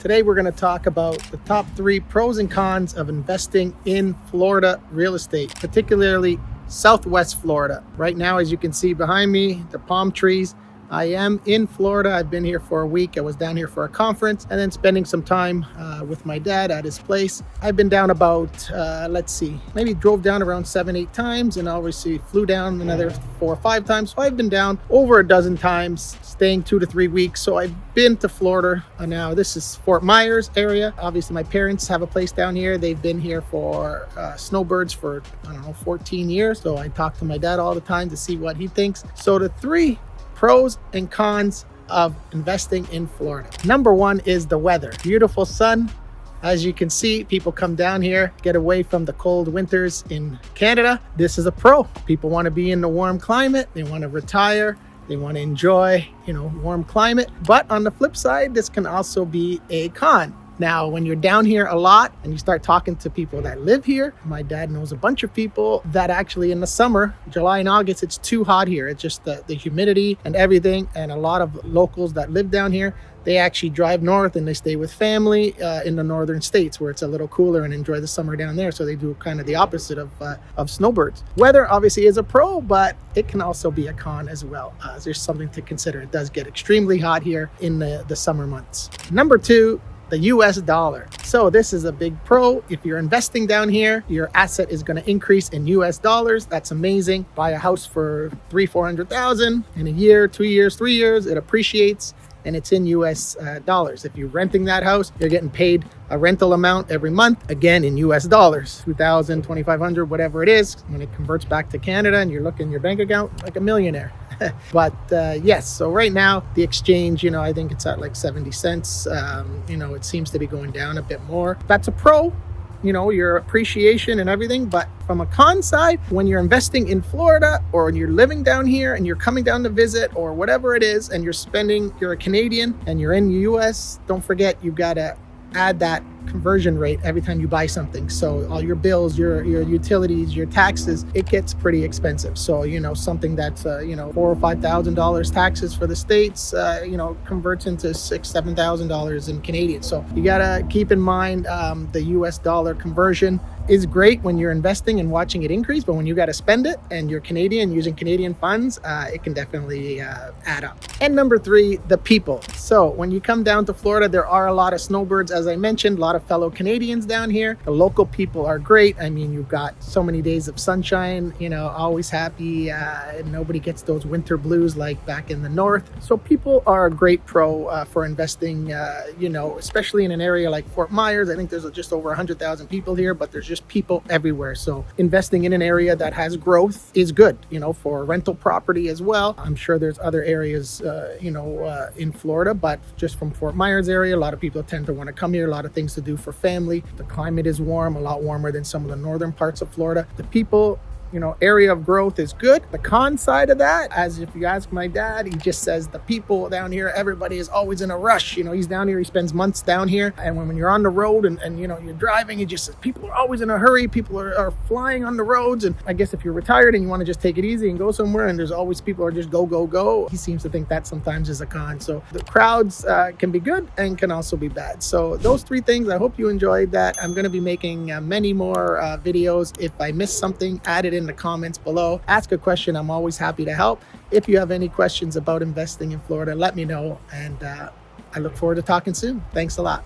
Today we're going to talk about the top 3 pros and cons of investing in Florida real estate, particularly Southwest Florida. Right now, as you can see behind me, the palm trees. I am in Florida. I've been here for a week. I was down here for a conference and then spending some time with my dad at his place. I've been down about, maybe drove down around 7-8 times and obviously flew down another 4 or 5 times. So I've been down over a dozen times, staying 2 to 3 weeks. So I've been to Florida. Now this is Fort Myers area. Obviously my parents have a place down here. They've been here for snowbirds for, 14 years. So I talk to my dad all the time to see what he thinks. So the 3 pros and cons of investing in Florida. Number 1 is the weather. Beautiful sun. As you can see, people come down here, get away from the cold winters in Canada. This is a pro. People want to be in the warm climate. They want to retire. They want to enjoy, warm climate. But on the flip side, this can also be a con. Now, when you're down here a lot and you start talking to people that live here, my dad knows a bunch of people that actually in the summer, July and August, it's too hot here. It's just the humidity and everything. And a lot of locals that live down here, they actually drive north and they stay with family in the northern states where it's a little cooler and enjoy the summer down there. So they do kind of the opposite of snowbirds. Weather obviously is a pro, but it can also be a con as well. There's something to consider. It does get extremely hot here in the summer months. Number 2, the US dollar. So this is a big pro. If you're investing down here, your asset is going to increase in US dollars. That's amazing. Buy a house for $300,000-400,000 in a year, 2 years, 3 years, it appreciates and it's in US dollars. If you're renting that house, you're getting paid a rental amount every month, again in US dollars, $2,000, $2,500, whatever it is. When it converts back to Canada and you're looking at your bank account, like a millionaire. But yes, so right now the exchange, I think it's at like 70 cents. It seems to be going down a bit more. That's a pro, your appreciation and everything. But from a con side, when you're investing in Florida or when you're living down here and you're coming down to visit or whatever it is, and you're a Canadian and you're in the US, don't forget you've got to add that conversion rate every time you buy something. So all your bills, your utilities, your taxes, it gets pretty expensive. So something that's $4,000 or $5,000 taxes for the states, converts into $6,000-7,000 in Canadian. So you gotta keep in mind the US dollar conversion is great when you're investing and watching it increase, but when you got to spend it and you're Canadian using Canadian funds, it can definitely add up. And number 3, the people. So when you come down to Florida, there are a lot of snowbirds, as I mentioned, a lot of fellow Canadians down here. The local people are great. I mean, you've got so many days of sunshine, always happy. Nobody gets those winter blues like back in the north. So people are a great pro for investing, especially in an area like Fort Myers. I think there's just over 100,000 people here, but there's just people everywhere. So investing in an area that has growth is good, for rental property as well. I'm sure there's other areas, in Florida, but just from Fort Myers area, a lot of people tend to want to come here. A lot of things to do for family. The climate is warm, a lot warmer than some of the northern parts of Florida. The people, area of growth is good. The con side of that, as if you ask my dad, he just says the people down here, everybody is always in a rush. He's down here, he spends months down here. And when you're on the road and you're driving, he just says people are always in a hurry. People are flying on the roads. And I guess if you're retired and you want to just take it easy and go somewhere and there's always people are just go, go, go, he seems to think that sometimes is a con. So the crowds can be good and can also be bad. So those 3 things, I hope you enjoyed that. I'm going to be making many more videos. If I missed something, add it in the comments below. Ask a question. I'm always happy to help. If you have any questions about investing in Florida, let me know. And I look forward to talking soon. Thanks a lot.